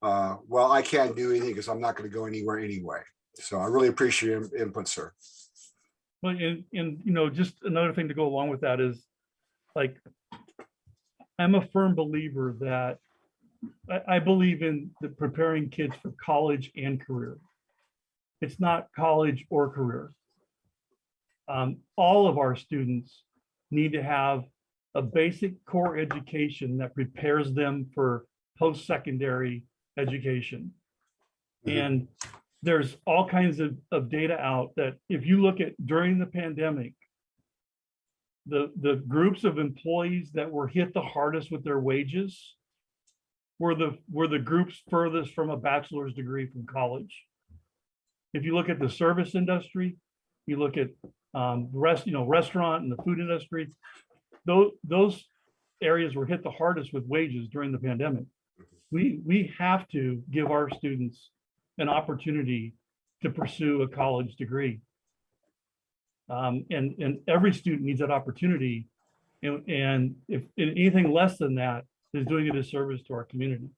well, I can't do anything because I'm not going to go anywhere anyway. So I really appreciate your input, sir. Well, and you know, just another thing to go along with that is, like, I'm a firm believer that I believe in preparing kids for college and career. It's not college or career. All of our students need to have a basic core education that prepares them for post-secondary education. And there's all kinds of data out that if you look at during the pandemic, the groups of employees that were hit the hardest with their wages were the groups furthest from a bachelor's degree from college. If you look at the service industry, you look at restaurant and the food industry, those areas were hit the hardest with wages during the pandemic. We have to give our students an opportunity to pursue a college degree. And every student needs that opportunity. And if anything less than that is doing a disservice to our community.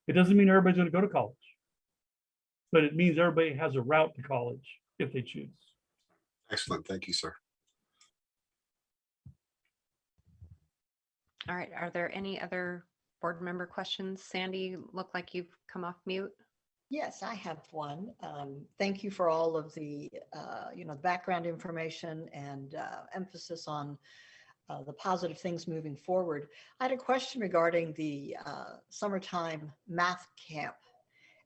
It doesn't mean everybody's going to go to college, but it means everybody has a route to college if they choose. Excellent. Thank you, sir. All right, are there any other board member questions? Sandy, look like you've come off mute. Yes, I have one. Thank you for all of the, background information and emphasis on the positive things moving forward. I had a question regarding the summertime math camp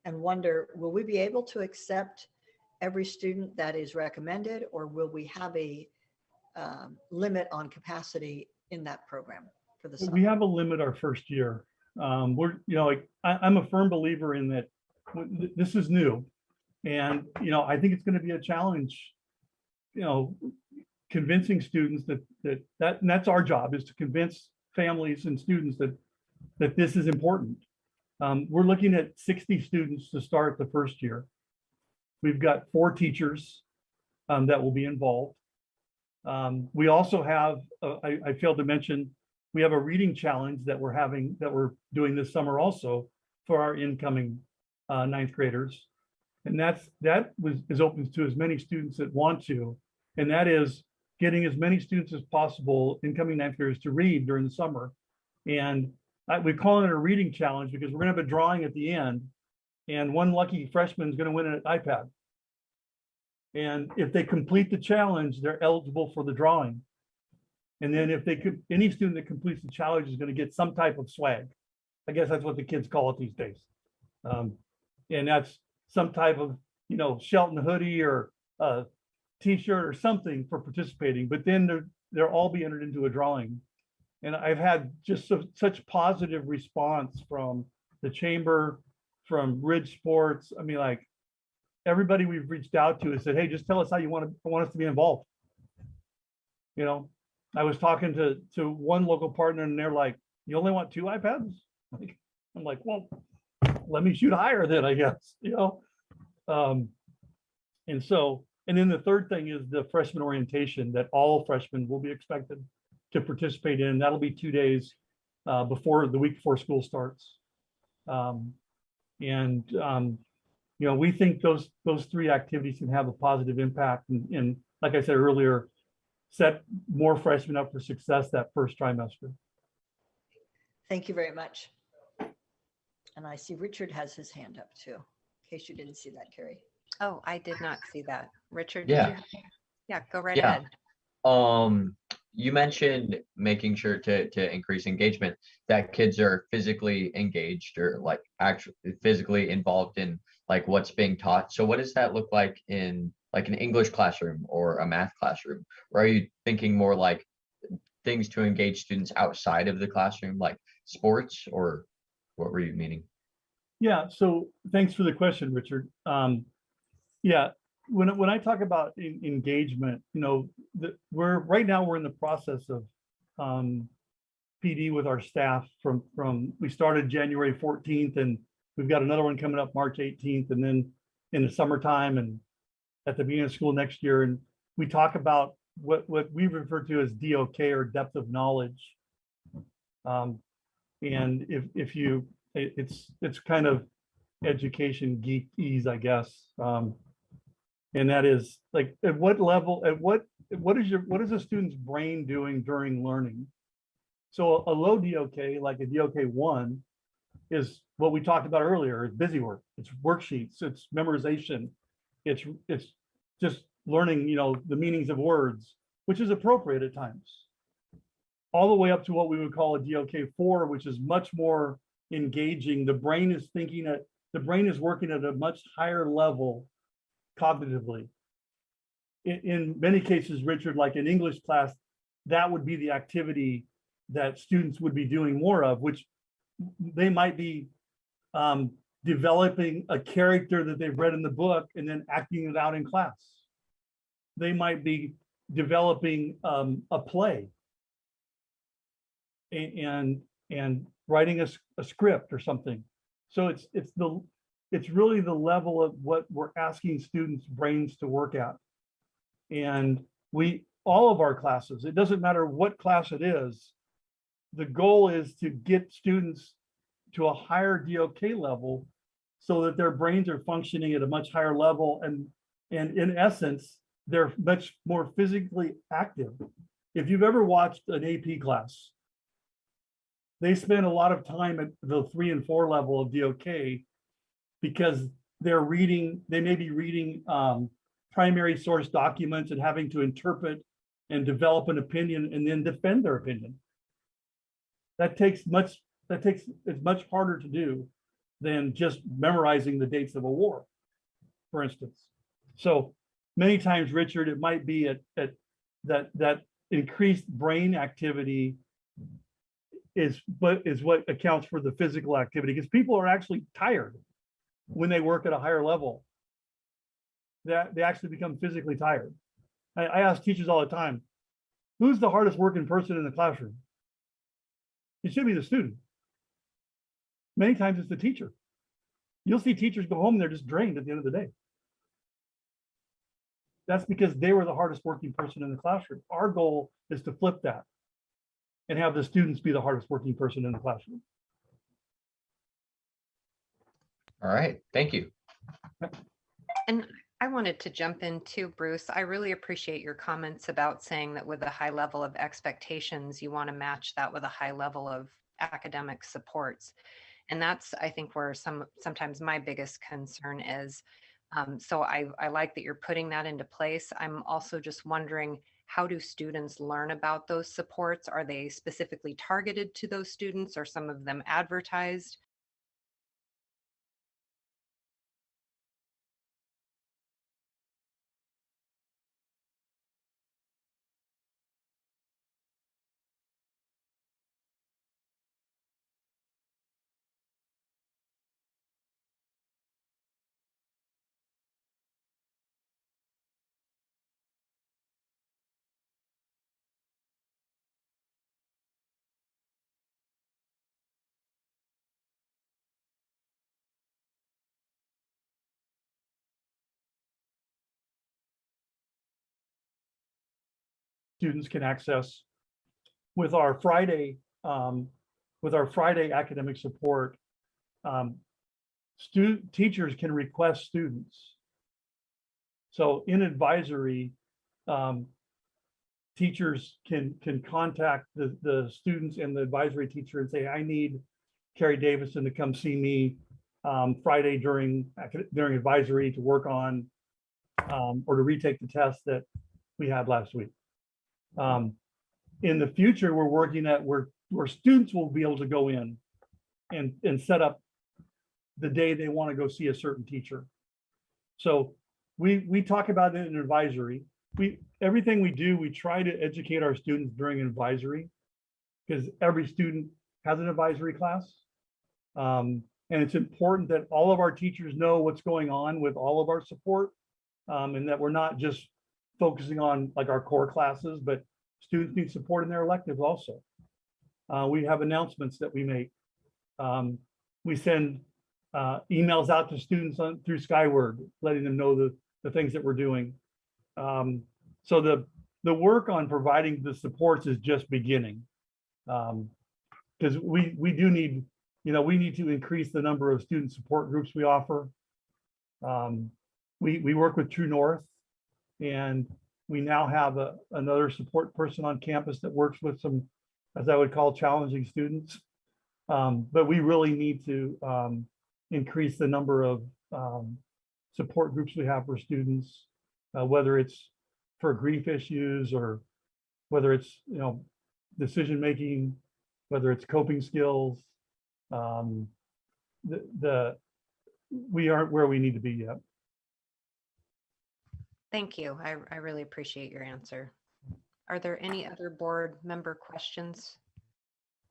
and wonder, will we be able to accept every student that is recommended, or will we have a limit on capacity in that program for the summer? We have a limit our first year. I'm a firm believer in that this is new. And, I think it's going to be a challenge, convincing students and that's our job, is to convince families and students that this is important. We're looking at 60 students to start the first year. We've got 4 teachers that will be involved. We also have, I failed to mention, we have a reading challenge that we're doing this summer also for our incoming 9th graders. And that is open to as many students that want to, and that is getting as many students as possible, incoming 9th graders, to read during the summer. And we call it a reading challenge because we're going to have a drawing at the end, and one lucky freshman is going to win an iPad. And if they complete the challenge, they're eligible for the drawing. And then if any student that completes the challenge is going to get some type of swag. I guess that's what the kids call it these days. And that's some type of, Shelton hoodie or a t-shirt or something for participating, but then they'll all be entered into a drawing. And I've had just such positive response from the chamber, from Ridge Sports. I mean, like everybody we've reached out to has said, hey, just tell us how you want us to be involved. You know, I was talking to one local partner and they're like, you only want 2 iPads? Like, I'm like, well, let me shoot higher then, I guess, you know? And then the third thing is the freshman orientation that all freshmen will be expected to participate in. That'll be 2 days before the week before school starts. You know, we think those 3 activities can have a positive impact and like I said earlier, set more freshmen up for success that first trimester. Thank you very much. And I see Richard has his hand up too, in case you didn't see that, Carrie. Oh, I did not see that. Richard, Yeah. did you? Yeah, go right Yeah. ahead. You mentioned making sure to increase engagement, that kids are physically engaged or like actually physically involved in like what's being taught. So what does that look like in like an English classroom or a math classroom? Or are you thinking more like things to engage students outside of the classroom, like sports, or what were you meaning? Yeah, so thanks for the question, Richard. Yeah, when I talk about engagement, you know, right now we're in the process of PD with our staff from we started January 14th and we've got another one coming up March 18th and then in the summertime and at the beginning of school next year. And we talk about what we refer to as DOK or depth of knowledge. And if you, it's kind of education geek-ese, I guess. And that is like, at what level, what is a student's brain doing during learning? So a low DOK, like a DOK 1, is what we talked about earlier, is busy work. It's worksheets, it's memorization, it's just learning, you know, the meanings of words, which is appropriate at times. All the way up to what we would call a DOK 4, which is much more engaging. The brain is working at a much higher level cognitively. In many cases, Richard, like in English class, that would be the activity that students would be doing more of, which they might be developing a character that they've read in the book and then acting it out in class. They might be developing a play and writing a script or something. So it's really the level of what we're asking students' brains to work at. And all of our classes, it doesn't matter what class it is, the goal is to get students to a higher DOK level so that their brains are functioning at a much higher level. And in essence, they're much more physically active. If you've ever watched an AP class, they spend a lot of time at the 3 and 4 level of DOK because they may be reading primary source documents and having to interpret and develop an opinion and then defend their opinion. It's much harder to do than just memorizing the dates of a war, for instance. So many times, Richard, it might be at that increased brain activity is what accounts for the physical activity, because people are actually tired when they work at a higher level. That they actually become physically tired. I ask teachers all the time, who's the hardest working person in the classroom? It should be the student. Many times it's the teacher. You'll see teachers go home and they're just drained at the end of the day. That's because they were the hardest working person in the classroom. Our goal is to flip that and have the students be the hardest working person in the classroom. All right, thank you. And I wanted to jump in too, Bruce. I really appreciate your comments about saying that with a high level of expectations, you want to match that with a high level of academic supports. And that's, I think, where sometimes my biggest concern is. So I like that you're putting that into place. I'm also just wondering, how do students learn about those supports? Are they specifically targeted to those students, or some of them advertised? students can access. With our Friday academic support, teachers can request students. So in advisory, teachers can contact the students and the advisory teacher and say, I need Carrie Davison to come see me Friday during advisory to work on or to retake the test that we had last week. In the future, we're working at where students will be able to go in and set up the day they want to go see a certain teacher. So we talk about it in advisory. Everything we do, we try to educate our students during advisory because every student has an advisory class. And it's important that all of our teachers know what's going on with all of our support, and that we're not just focusing on like our core classes, but students need support in their electives also. We have announcements that we make. We send emails out to students through Skyward, letting them know the things that we're doing. So the work on providing the supports is just beginning. Because we do need, we need to increase the number of student support groups we offer. We work with True North, and we now have another support person on campus that works with some, as I would call, challenging students. But we really need to increase the number of support groups we have for students, whether it's for grief issues or whether it's, decision making, whether it's coping skills. We aren't where we need to be yet. Thank you. I really appreciate your answer. Are there any other board member questions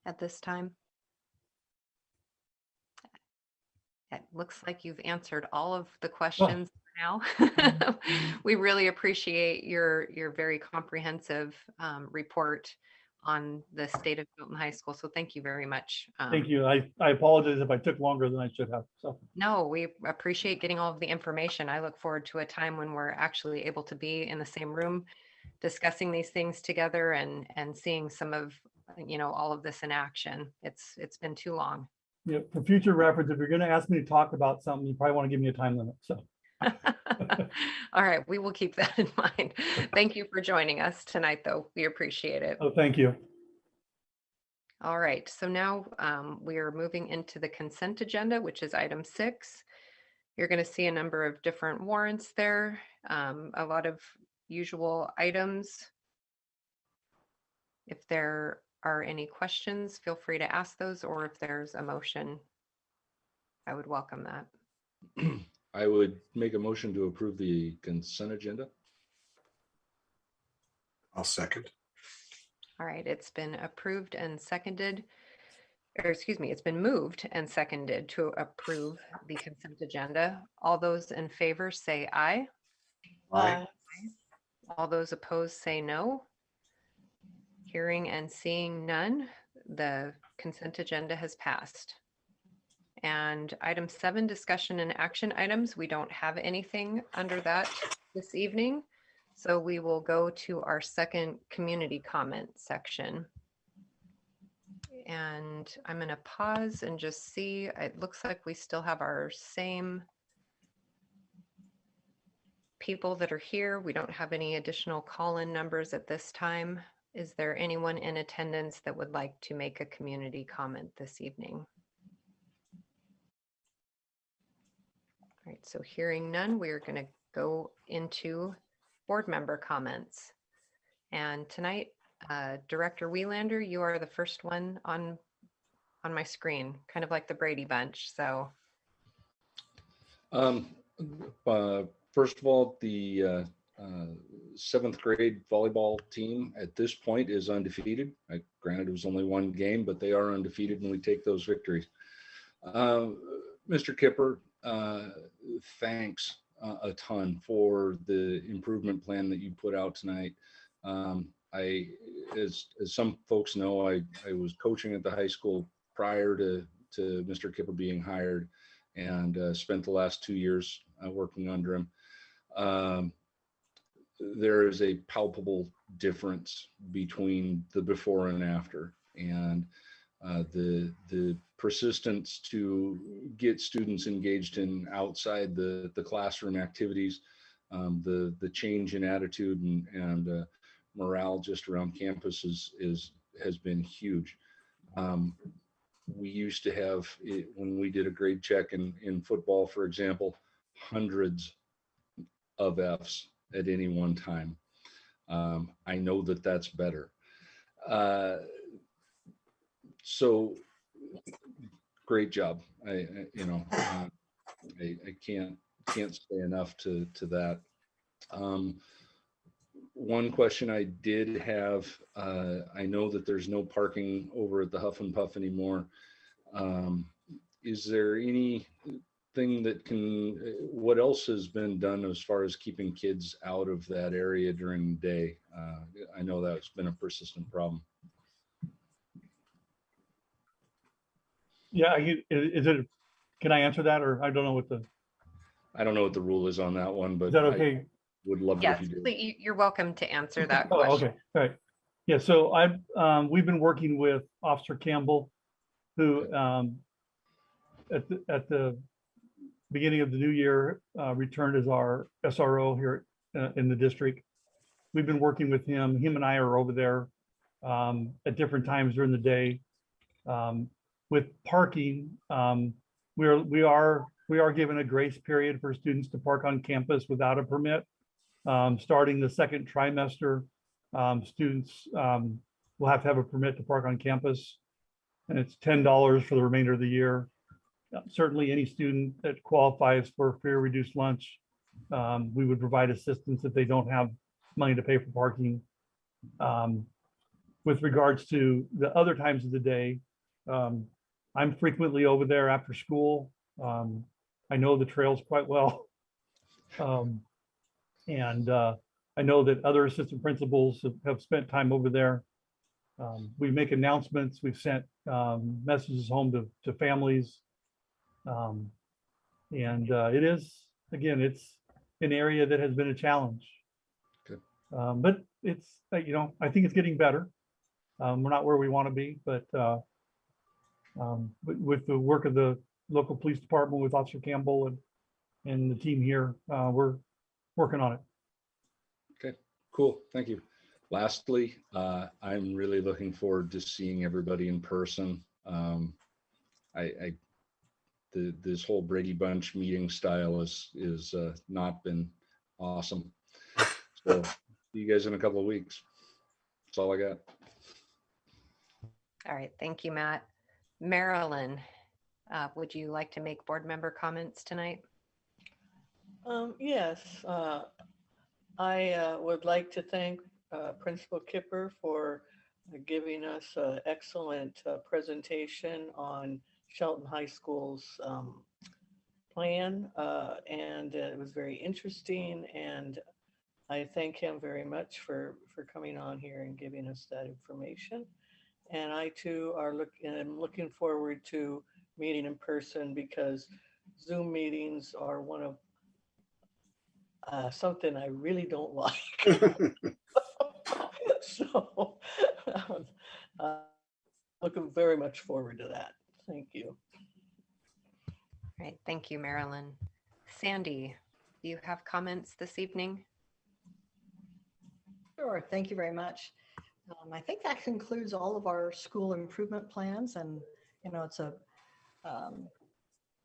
at this time? It looks like you've answered all of the questions now. We really appreciate your very comprehensive report on the state of Shelton High School. So thank you very much. Thank you. I apologize if I took longer than I should have. So. No, we appreciate getting all of the information. I look forward to a time when we're actually able to be in the same room discussing these things together and seeing some of, all of this in action. It's been too long. Yeah, for future reference, if you're going to ask me to talk about something, you probably want to give me a time limit. So. All right, we will keep that in mind. Thank you for joining us tonight, though. We appreciate it. Oh, thank you. All right, so now we are moving into the consent agenda, which is item 6. You're going to see a number of different warrants there, a lot of usual items. If there are any questions, feel free to ask those, or if there's a motion, I would welcome that. I would make a motion to approve the consent agenda. I'll second. All right, it's been approved and seconded, or excuse me, it's been moved and seconded to approve the consent agenda. All those in favor say aye. Aye. All those opposed say no. Hearing and seeing none, the consent agenda has passed. And item 7, discussion and action items. We don't have anything under that this evening. So we will go to our second community comment section. And I'm going to pause and just see, it looks like we still have our same people that are here. We don't have any additional call-in numbers at this time. Is there anyone in attendance that would like to make a community comment this evening? All right, so hearing none, we're going to go into board member comments. And tonight, Director Welander, you are the first one on my screen, kind of like the Brady Bunch. So, first of all, the 7th grade volleyball team at this point is undefeated. Granted, it was only one game, but they are undefeated, and we take those victories. Mr. Kipper, thanks a ton for the improvement plan that you put out tonight. As some folks know, I was coaching at the high school prior to Mr. Kipper being hired, and spent the last 2 years working under him. there is a palpable difference between the before and after, and the persistence to get students engaged in outside the classroom activities, the change in attitude and morale just around campus has been huge. We used to have, when we did a grade check in football, for example, hundreds of Fs at any one time. I know that that's better. So great job. I can't say enough to that. One question I did have, I know that there's no parking over at the Huff and Puff anymore. Is there anything that what else has been done as far as keeping kids out of that area during the day? I know that's been a persistent problem. Yeah, can I answer that, or I don't know what the, I don't know what the rule is on that one, but is that okay? I would love it Yes, if you did. please, you're welcome to answer that Oh, question. okay, all right. Yeah, so we've been working with Officer Campbell, who at the beginning of the new year returned as our SRO here in the district. We've been working with him. Him and I are over there at different times during the day. With parking, we are given a grace period for students to park on campus without a permit. Starting the second trimester, students will have to have a permit to park on campus, and it's $10 for the remainder of the year. Certainly any student that qualifies for free or reduced lunch, we would provide assistance if they don't have money to pay for parking. With regards to the other times of the day, I'm frequently over there after school. I know the trails quite well. And I know that other assistant principals have spent time over there. We make announcements. We've sent messages home to families. It is, again, it's an area that has been a challenge. Good. But it's, I think it's getting better. We're not where we want to be, but with the work of the local police department, with Officer Campbell and the team here, we're working on it. Okay, cool. Thank you. Lastly, I'm really looking forward to seeing everybody in person. This whole Brady Bunch meeting style is not been awesome. So see you guys in a couple of weeks. That's all I got. All right, thank you, Matt. Marilyn, would you like to make board member comments tonight? Yes, I would like to thank Principal Kipper for giving us an excellent presentation on Shelton High School's plan, and it was very interesting, and I thank him very much for coming on here and giving us that information. And I too am looking forward to meeting in person, because Zoom meetings are one of something I really don't like. So looking very much forward to that. Thank you. All right, thank you, Marilyn. Sandy, do you have comments this evening? Sure, thank you very much. I think that concludes all of our school improvement plans, and it's a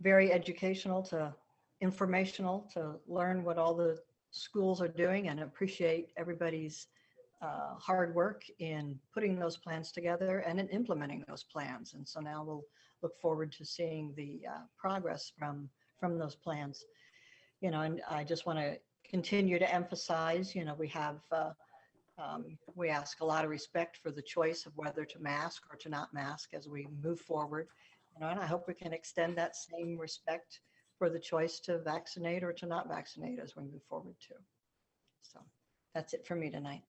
very educational to informational to learn what all the schools are doing, and appreciate everybody's hard work in putting those plans together and in implementing those plans. And so now we'll look forward to seeing the progress from those plans. And I just want to continue to emphasize, we ask a lot of respect for the choice of whether to mask or to not mask as we move forward. And I hope we can extend that same respect for the choice to vaccinate or to not vaccinate as we move forward too. So that's it for me tonight.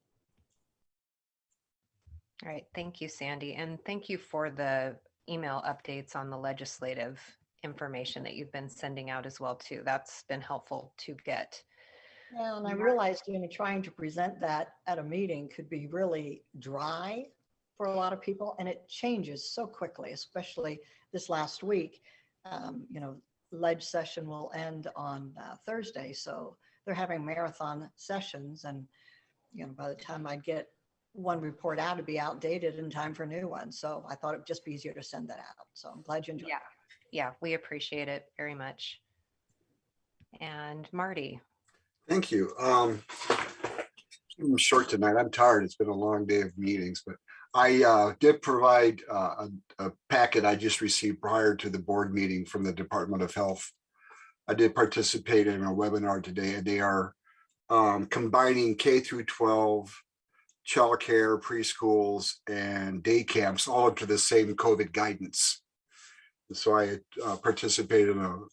All right, thank you, Sandy. And thank you for the email updates on the legislative information that you've been sending out as well too. That's been helpful to get. Yeah, and I realized, trying to present that at a meeting could be really dry for a lot of people, and it changes so quickly, especially this last week. Ledge session will end on Thursday, so they're having marathon sessions, and by the time I get one report out, it'd be outdated in time for a new one. So I thought it'd just be easier to send that out. So I'm glad you enjoyed it. Yeah, we appreciate it very much. And Marty. Thank you. I'm short tonight. I'm tired. It's been a long day of meetings, but I did provide a packet I just received prior to the board meeting from the Department of Health. I did participate in a webinar today, and they are combining K through 12 childcare, preschools, and day camps all into the same COVID guidance. So I participated in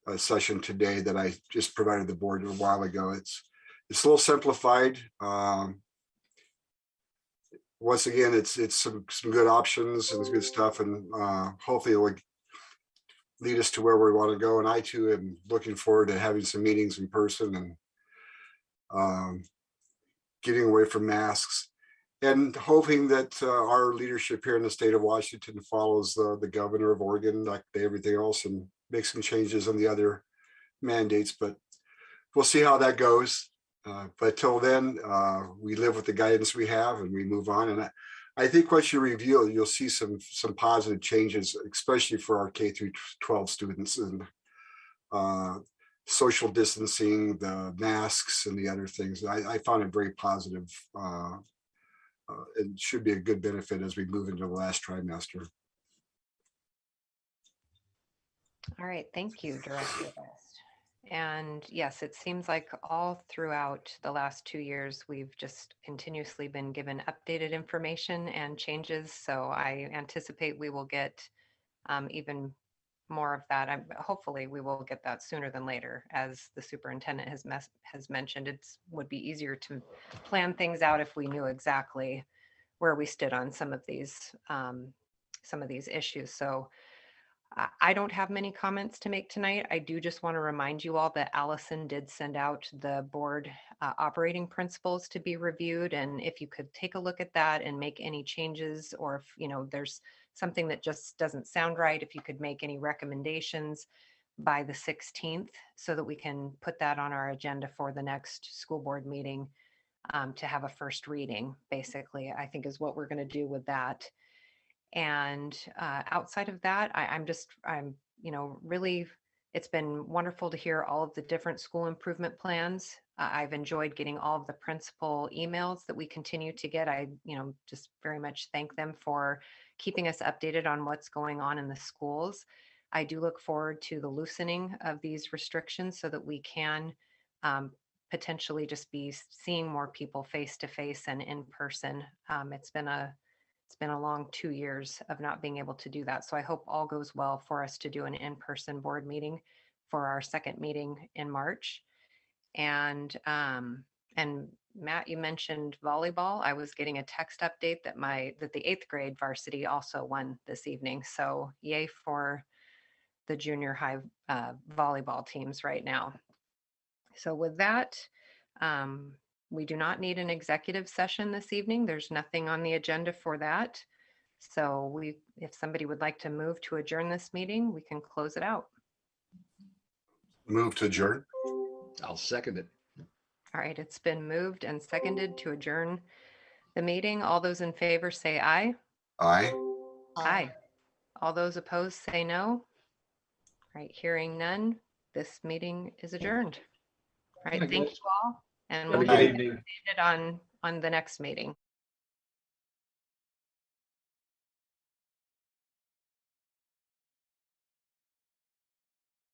a session today that I just provided the board a while ago. It's a little simplified. Once again, it's some good options and good stuff, and hopefully it will lead us to where we want to go. And I too am looking forward to having some meetings in person and getting away from masks, and hoping that our leadership here in the state of Washington follows the governor of Oregon, like everything else, and make some changes on the other mandates. But we'll see how that goes. But till then, we live with the guidance we have and we move on. And I think once you review, you'll see some positive changes, especially for our K through 12 students, and social distancing, the masks, and the other things. I found it very positive. It should be a good benefit as we move into the last trimester. All right, thank you, Director Best. And yes, it seems like all throughout the last 2 years, we've just continuously been given updated information and changes. So I anticipate we will get even more of that. Hopefully we will get that sooner than later. As the superintendent has mentioned, it would be easier to plan things out if we knew exactly where we stood on some of these issues. So I don't have many comments to make tonight. I do just want to remind you all that Allison did send out the board operating principles to be reviewed. And if you could take a look at that and make any changes, or if there's something that just doesn't sound right, if you could make any recommendations by the 16th so that we can put that on our agenda for the next school board meeting to have a first reading, basically, I think is what we're going to do with that. And outside of that, I'm really, it's been wonderful to hear all of the different school improvement plans. I've enjoyed getting all of the principal emails that we continue to get. I just very much thank them for keeping us updated on what's going on in the schools. I do look forward to the loosening of these restrictions so that we can potentially just be seeing more people face to face and in person. It's been a long 2 years of not being able to do that. So I hope all goes well for us to do an in-person board meeting for our second meeting in March. And Matt, you mentioned volleyball. I was getting a text update that the 8th grade varsity also won this evening. So yay for the junior high volleyball teams right now. So with that, we do not need an executive session this evening. There's nothing on the agenda for that. So if somebody would like to move to adjourn this meeting, we can close it out. Move to adjourn. I'll second it. All right, it's been moved and seconded to adjourn the meeting. All those in favor say aye. Aye. Aye. All those opposed say no. All right, hearing none, this meeting is adjourned. All right, thank you all. And we'll Have a good get evening. updated on the next meeting.